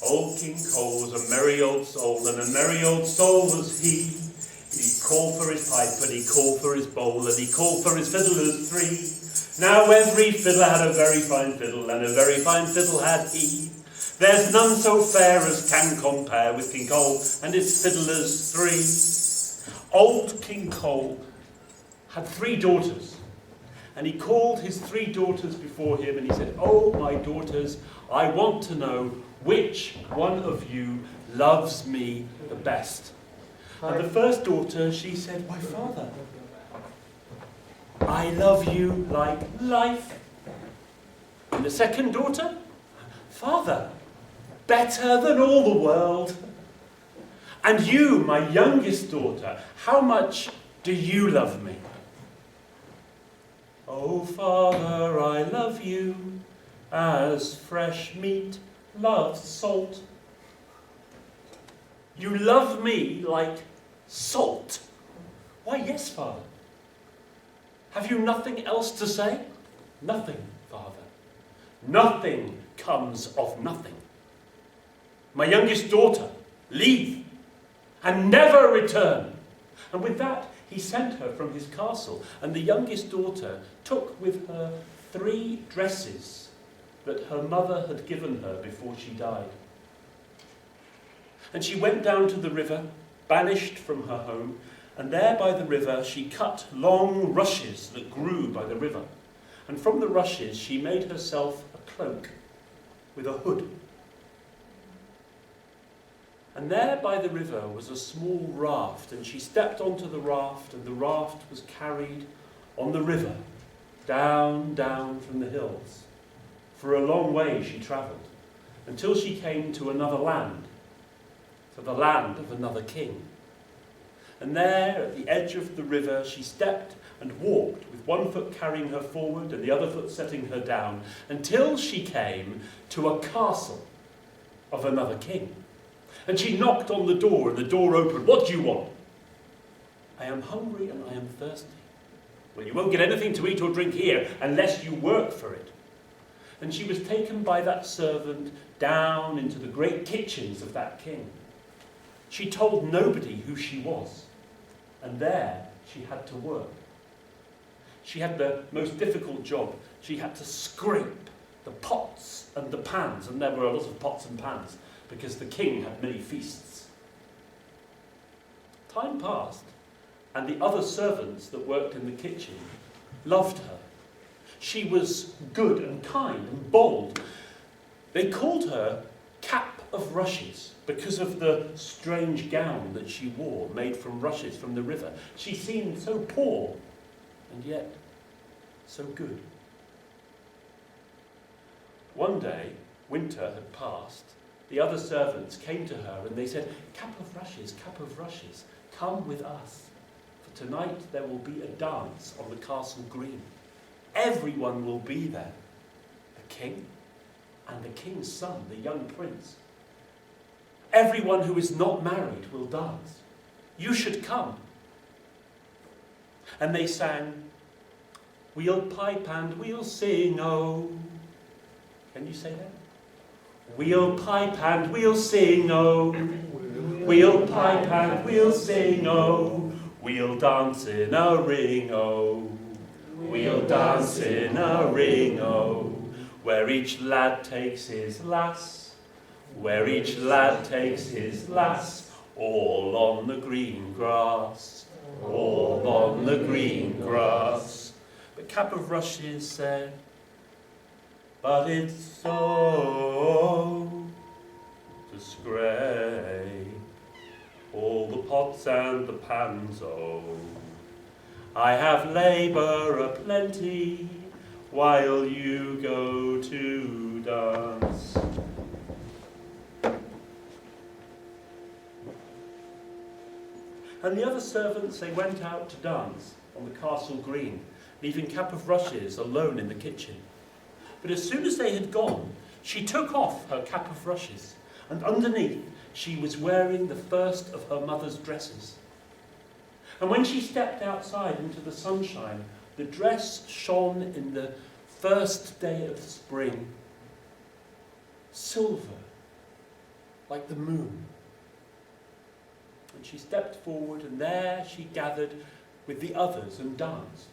Old King Cole was a merry old soul, and a merry old soul was he. He called for his pipe, and he called for his bowl, and he called for his fiddlers three. Now every fiddler had a very fine fiddle, and a very fine fiddle had he. There's none so fair as can compare with King Cole and his fiddlers three. Old King Cole had 3 daughters, and he called his 3 daughters before him, and he said, "Oh, my daughters, I want to know which one of you loves me the best." And the first daughter, she said, "My father, I love you like life." And the second daughter, "Father, better than all the world. And you, my youngest daughter, how much do you love me?" "Oh, Father, I love you as fresh meat loves salt." "You love me like salt?" "Why, yes, Father." "Have you nothing else to say?" "Nothing, Father. Nothing comes of nothing. My youngest daughter, leave and never return." And with that, he sent her from his castle, and the youngest daughter took with her 3 dresses that her mother had given her before she died. And she went down to the river, banished from her home, and there by the river she cut long rushes that grew by the river. And from the rushes she made herself a cloak with a hood. And there by the river was a small raft, and she stepped onto the raft, and the raft was carried on the river, down from the hills. For a long way she travelled, until she came to another land, to the land of another king. And there, at the edge of the river, she stepped and walked, with one foot carrying her forward and the other foot setting her down, until she came to a castle of another king. And she knocked on the door, and the door opened. "What do you want?" "I am hungry and I am thirsty." "Well, you won't get anything to eat or drink here unless you work for it." And she was taken by that servant down into the great kitchens of that king. She told nobody who she was, and there she had to work. She had the most difficult job. She had to scrape the pots and the pans, and there were a lot of pots and pans, because the king had many feasts. Time passed, and the other servants that worked in the kitchen loved her. She was good and kind and bold. They called her Cap of Rushes because of the strange gown that she wore, made from rushes from the river. She seemed so poor, and yet so good. One day, winter had passed. The other servants came to her and they said, Cap of Rushes, come with us. For tonight there will be a dance on the castle green. Everyone will be there. The king and the king's son, the young prince. Everyone who is not married will dance. You should come. And they sang, "We'll pipe and we'll sing, oh." Can you say that? We'll pipe and we'll sing, oh. We'll pipe and we'll sing, oh. We'll dance in a ring, oh. We'll dance in a ring, oh. Where each lad takes his lass, where each lad takes his lass, all on the green grass, all on the green grass. But Cap of Rushes said, "But it's so disgrace, all the pots and the pans, oh. I have labour aplenty, while you go to dance." And the other servants, they went out to dance on the castle green, leaving Cap of Rushes alone in the kitchen. But as soon as they had gone, she took off her cap of rushes, and underneath she was wearing the first of her mother's dresses. And when she stepped outside into the sunshine, the dress shone in the first day of spring, silver like the moon. And she stepped forward, and there she gathered with the others and danced.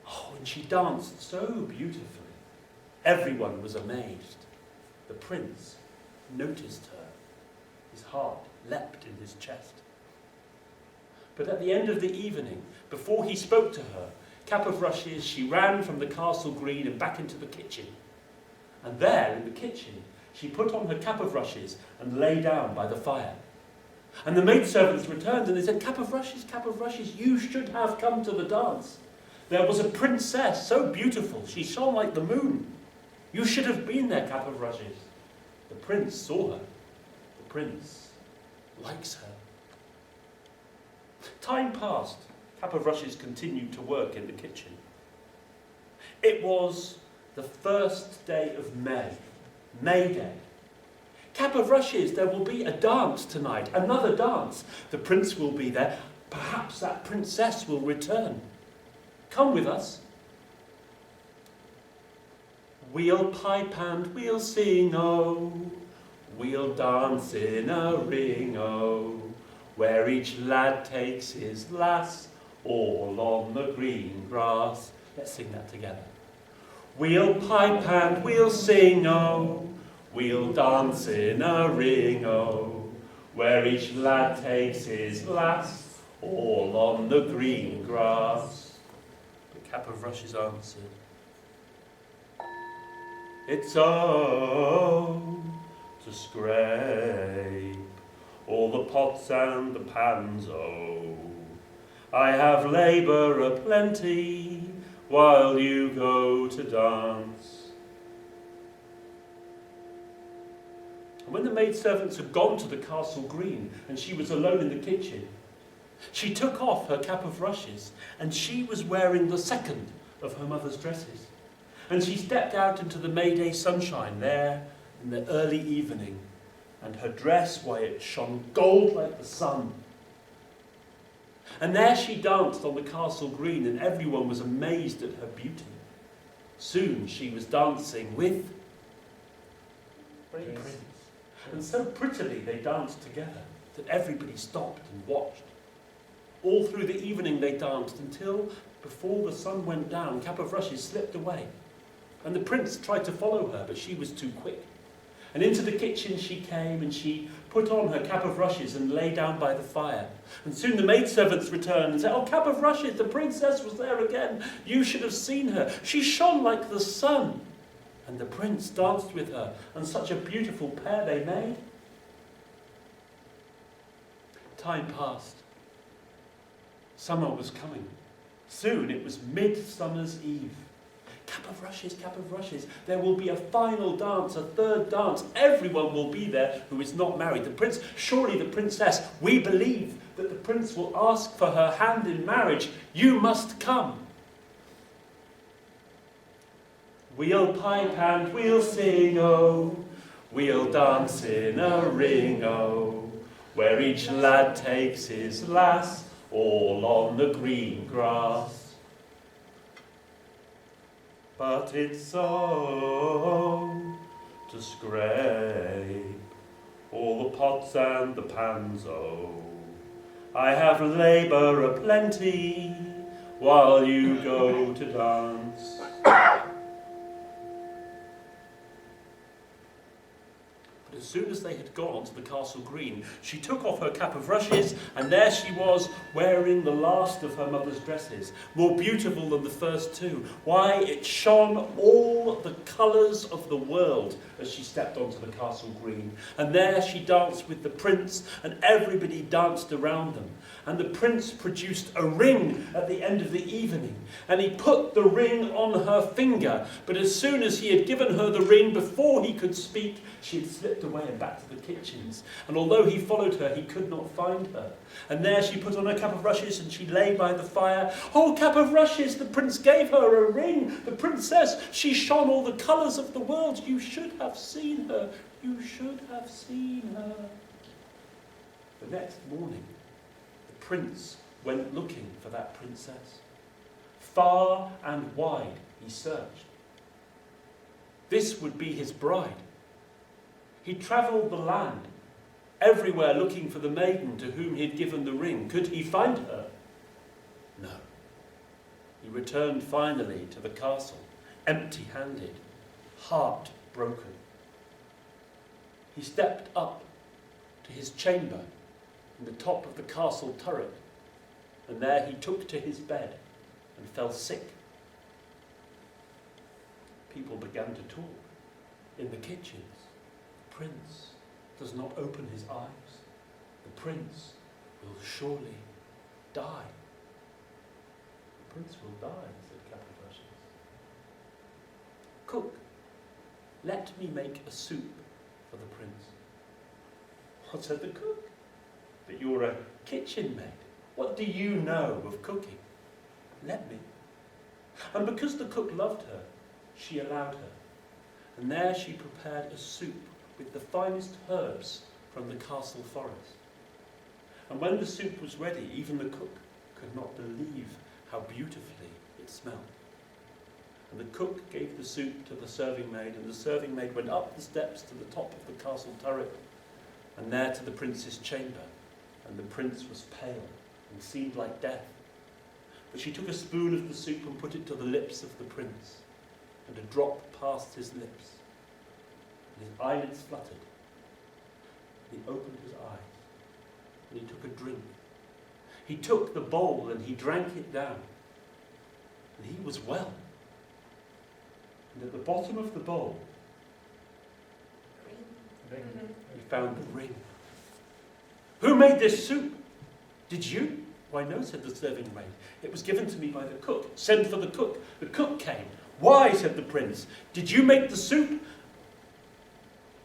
Oh, and she danced so beautifully. Everyone was amazed. The prince noticed her. His heart leapt in his chest. But at the end of the evening, before he spoke to her, Cap of Rushes, she ran from the castle green and back into the kitchen. And there, in the kitchen, she put on her cap of rushes and lay down by the fire. And the maidservants returned and they said, Cap of Rushes, you should have come to the dance. There was a princess, so beautiful, she shone like the moon. You should have been there, Cap of Rushes. The prince saw her. The prince likes her. Time passed. Cap of Rushes continued to work in the kitchen. It was the first day of May, May Day. Cap of Rushes, there will be a dance tonight, another dance. The prince will be there. Perhaps that princess will return. Come with us. We'll pipe and we'll sing, oh. We'll dance in a ring, oh. Where each lad takes his lass, all on the green grass. Let's sing that together. We'll pipe and we'll sing, oh. We'll dance in a ring, oh. Where each lad takes his lass, all on the green grass. The Cap of Rushes answered, it's oh, to scrape all the pots and the pans, oh. I have labour aplenty while you go to dance. And when the maidservants had gone to the castle green and she was alone in the kitchen, she took off her cap of rushes and she was wearing the second of her mother's dresses. And she stepped out into the May Day sunshine there in the early evening, and her dress, why, it shone gold like the sun. And there she danced on the castle green, and everyone was amazed at her beauty. Soon she was dancing with Prince. And so prettily they danced together that everybody stopped and watched. All through the evening they danced until, before the sun went down, Cap of Rushes slipped away. And the prince tried to follow her, but she was too quick. And into the kitchen she came, and she put on her cap of rushes and lay down by the fire. And soon the maidservants returned and said, oh, Cap of Rushes, the princess was there again. You should have seen her. She shone like the sun. And the prince danced with her, and such a beautiful pair they made. Time passed. Summer was coming. Soon it was Midsummer's Eve. Cap of Rushes, there will be a final dance, a third dance. Everyone will be there who is not married. The prince, surely the princess, we believe that the prince will ask for her hand in marriage. You must come. We'll pipe and we'll sing, oh. We'll dance in a ring, oh. Where each lad takes his lass, all on the green grass. But it's so to scrape all the pots and the pans, oh. I have labour aplenty while you go to dance. But as soon as they had gone onto the castle green, she took off her cap of rushes, and there she was, wearing the last of her mother's dresses, more beautiful than the first two. Why, it shone all the colours of the world as she stepped onto the castle green. And there she danced with the prince, and everybody danced around them. And the prince produced a ring at the end of the evening, and he put the ring on her finger. But as soon as he had given her the ring, before he could speak, she had slipped away and back to the kitchens. And although he followed her, he could not find her. And there she put on her cap of rushes, and she lay by the fire. Oh, Cap of Rushes, the prince gave her a ring. The princess, she shone all the colours of the world. You should have seen her. You should have seen her. The next morning, the prince went looking for that princess. Far and wide he searched. This would be his bride. He travelled the land everywhere looking for the maiden to whom he had given the ring. Could he find her? No. He returned finally to the castle, empty-handed, heart broken. He stepped up to his chamber in the top of the castle turret, and there he took to his bed and fell sick. People began to talk in the kitchens. The prince does not open his eyes. The prince will surely die. The prince will die, said Cap of Rushes. Cook, let me make a soup for the prince. What said the cook? But you're a kitchen maid. What do you know of cooking? Let me. And because the cook loved her, she allowed her. And there she prepared a soup with the finest herbs from the castle forest. And when the soup was ready, even the cook could not believe how beautifully it smelled. And the cook gave the soup to the serving maid, and the serving maid went up the steps to the top of the castle turret, and there to the prince's chamber. And the prince was pale and seemed like death. But she took a spoon of the soup and put it to the lips of the prince, and a drop passed his lips. And his eyelids fluttered. He opened his eyes, and he took a drink. He took the bowl and he drank it down, and he was well. And at the bottom of the bowl, he found the ring. Who made this soup? Did you? Why no, said the serving maid. It was given to me by the cook. Send for the cook. The cook came. Why, said the prince. Did you make the soup?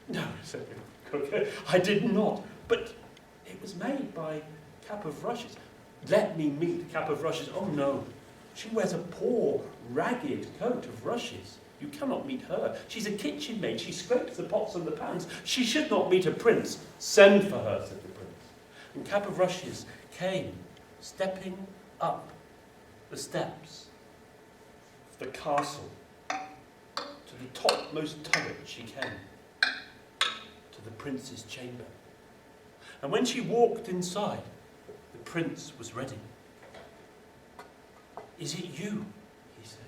No, said the cook. I did not. But it was made by Cap of Rushes. Let me meet Cap of Rushes. Oh no. She wears a poor, ragged coat of rushes. You cannot meet her. She's a kitchen maid. She scrapes the pots and the pans. She should not meet a prince. Send for her, said the prince. And Cap of Rushes came, stepping up the steps of the castle. To the topmost turret she came, to the prince's chamber. And when she walked inside, the prince was ready. Is it you? He said.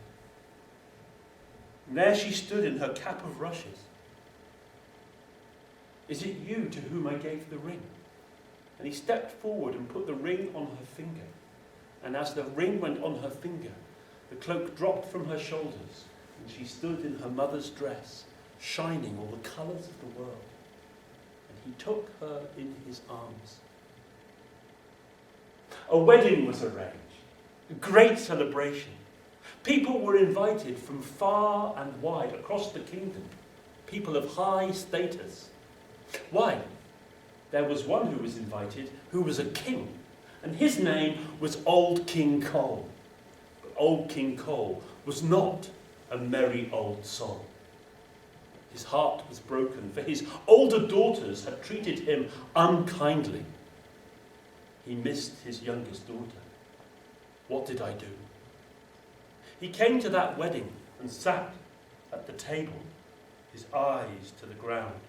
And there she stood in her cap of rushes. Is it you to whom I gave the ring? And he stepped forward and put the ring on her finger. And as the ring went on her finger, the cloak dropped from her shoulders, and she stood in her mother's dress, shining all the colours of the world. And he took her in his arms. A wedding was arranged, a great celebration. People were invited from far and wide across the kingdom, people of high status. Why? There was one who was invited who was a king, and his name was Old King Cole. But Old King Cole was not a merry old soul. His heart was broken, for his older daughters had treated him unkindly. He missed his youngest daughter. What did I do? He came to that wedding and sat at the table, his eyes to the ground.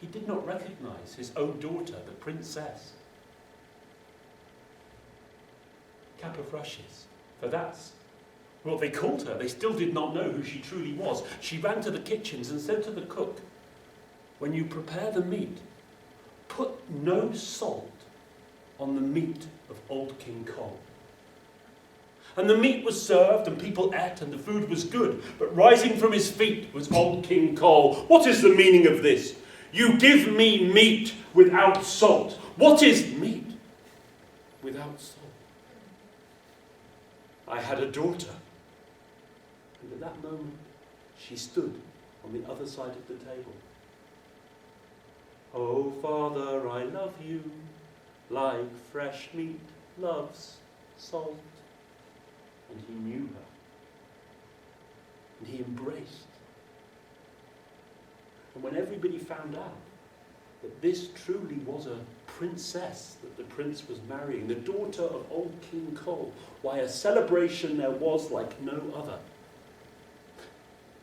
He did not recognize his own daughter, the princess. Cap of Rushes, for that's what they called her. They still did not know who she truly was. She ran to the kitchens and said to the cook, when you prepare the meat, put no salt on the meat of Old King Cole. And the meat was served, and people ate, and the food was good. But rising from his feet was Old King Cole. What is the meaning of this? You give me meat without salt. What is meat without salt? I had a daughter. And at that moment, she stood on the other side of the table. Oh, Father, I love you, like fresh meat loves salt. And he knew her. And he embraced. And when everybody found out that this truly was a princess that the prince was marrying, the daughter of Old King Cole, why, a celebration there was like no other.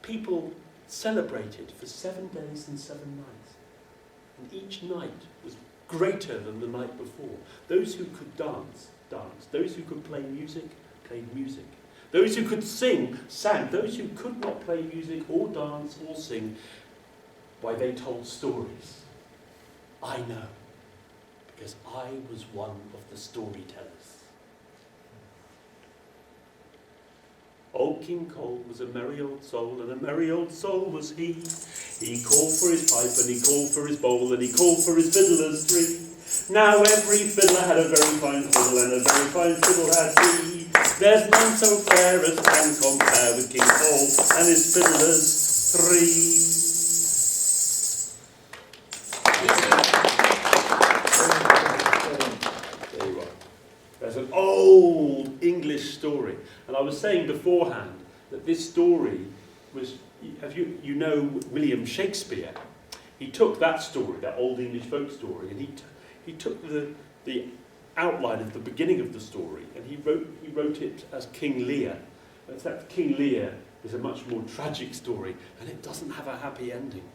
People celebrated for 7 days and 7 nights. And each night was greater than the night before. Those who could dance, danced. Those who could play music, played music. Those who could sing, sang. Those who could not play music or dance or sing, why, they told stories. I know, because I was one of the storytellers. Old King Cole was a merry old soul, and a merry old soul was he. He called for his pipe, and he called for his bowl, and he called for his fiddlers three. Now every fiddler had a very fine fiddle, and a very fine fiddle had he. There's none so fair as can compare with King Cole and his fiddlers three. There you are. There's an old English story. And I was saying beforehand that this story was, you know William Shakespeare? He took that story, that old English folk story, and he took the outline of the beginning of the story, and he wrote it as King Lear. In fact, King Lear is a much more tragic story, and it doesn't have a happy ending.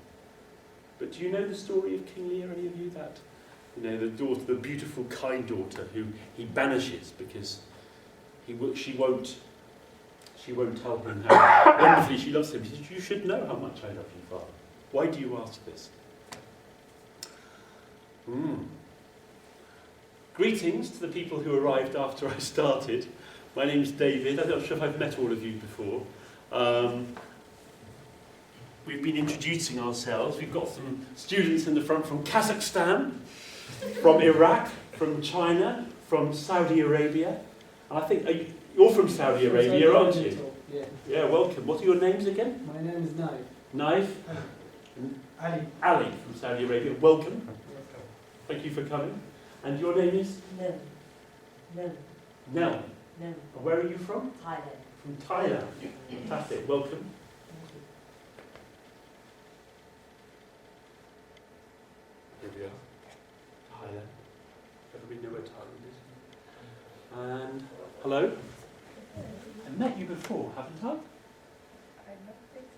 But do you know the story of King Lear, any of you? That, you know, the daughter, the beautiful, kind daughter who he banishes because she won't tell him how wonderfully she loves him. He says, "You should know how much I love you, Father. Why do you ask this?" Greetings to the people who arrived after I started. My name's David. I'm not sure if I've met all of you before. We've been introducing ourselves. We've got some students in the front from Kazakhstan, from Iraq, from China, from Saudi Arabia. And I think you're from Saudi Arabia, aren't you? Yeah. Yeah, welcome. What are your names again? My name is Naif. Naif? Ali. Ali from Saudi Arabia. Welcome. Thank you for coming. And your name is? Nell. Nell. Nell. And where are you from? Thailand. From Thailand. Fantastic. Welcome. Here we are. Thailand. Everybody know where Thailand is? And hello. I've met you before, haven't I?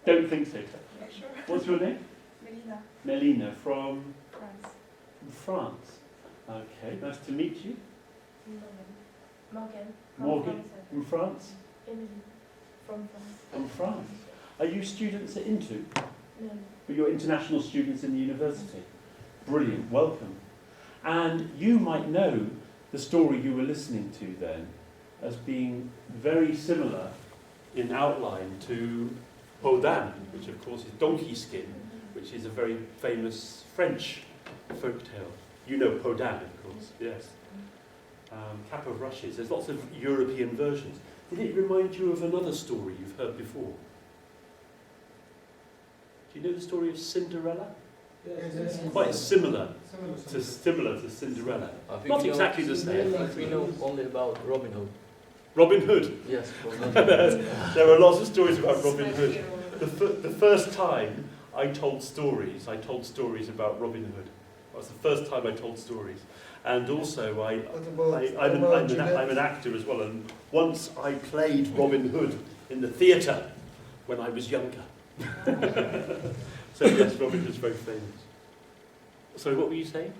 Don't think so. Yeah, sure. What's your name? Melina, Melina from France. France. Okay, nice to meet you. Morgan. Morgan from France. Emily from France. From France. Are you students at INTU? No. But you're international students in the university. Brilliant, welcome. And you might know the story you were listening to then as being very similar in outline to Peau d'Âne, which of course is donkey skin, which is a very famous French folk tale. You know Peau d'Âne, of course, yes. Cap of Rushes. There's lots of European versions. Did it remind you of another story you've heard before? Do you know the story of Cinderella? Yes. Quite similar Similar. to Cinderella. I think Not we know- exactly the same. I think we know only about Robin Hood. Robin Hood. Yes. There are lots of stories about Robin Hood. The first time I told stories about Robin Hood. That was the first time I told stories. And also, I'm an actor as well, and once I played Robin Hood in the theatre when I was younger. So yes, Robin Hood's very famous. So what were you saying?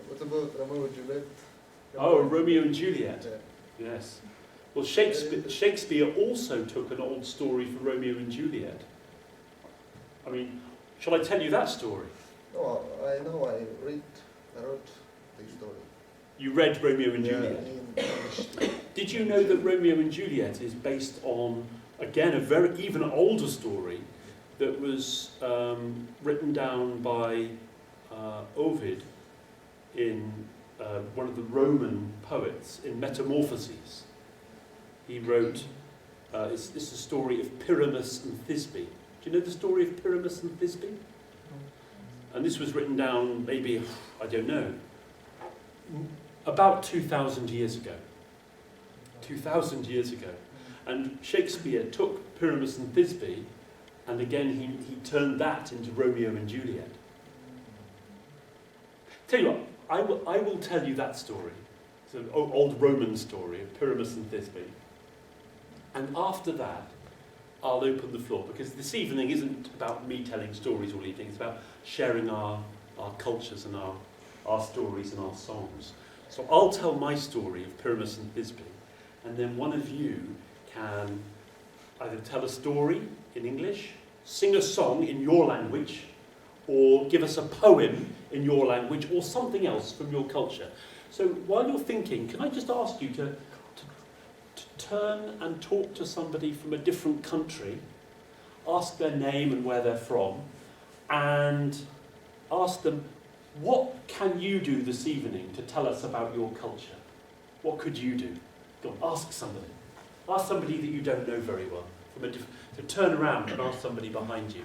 What about Romeo and Juliet? Oh, Romeo and Juliet. Yeah. Yes. Well, Shakespeare also took an old story for Romeo and Juliet. I mean, shall I tell you that story? No, I know. I wrote the story. You read Romeo and Yeah, Juliet. in English. Did you know that Romeo and Juliet is based on, again, a very even older story that was written down by Ovid in one of the Roman poets in Metamorphoses. He wrote, it's a story of Pyramus and Thisbe. Do you know the story of Pyramus and Thisbe? And this was written down maybe, I don't know, about 2,000 years ago. 2,000 years ago. And Shakespeare took Pyramus and Thisbe, and again he turned that into Romeo and Juliet. Tell you what, I will tell you that story. It's an old Roman story of Pyramus and Thisbe. And after that, I'll open the floor, because this evening isn't about me telling stories all evening, it's about sharing our our cultures and our stories and our songs. So I'll tell my story of Pyramus and Thisbe, and then one of you can either tell a story in English, sing a song in your language, or give us a poem in your language, or something else from your culture. So while you're thinking, can I just ask you to turn and talk to somebody from a different country, ask their name and where they're from, and ask them, what can you do this evening to tell us about your culture? What could you do? Go on, ask somebody. Ask somebody that you don't know very well. So turn around and ask somebody behind you.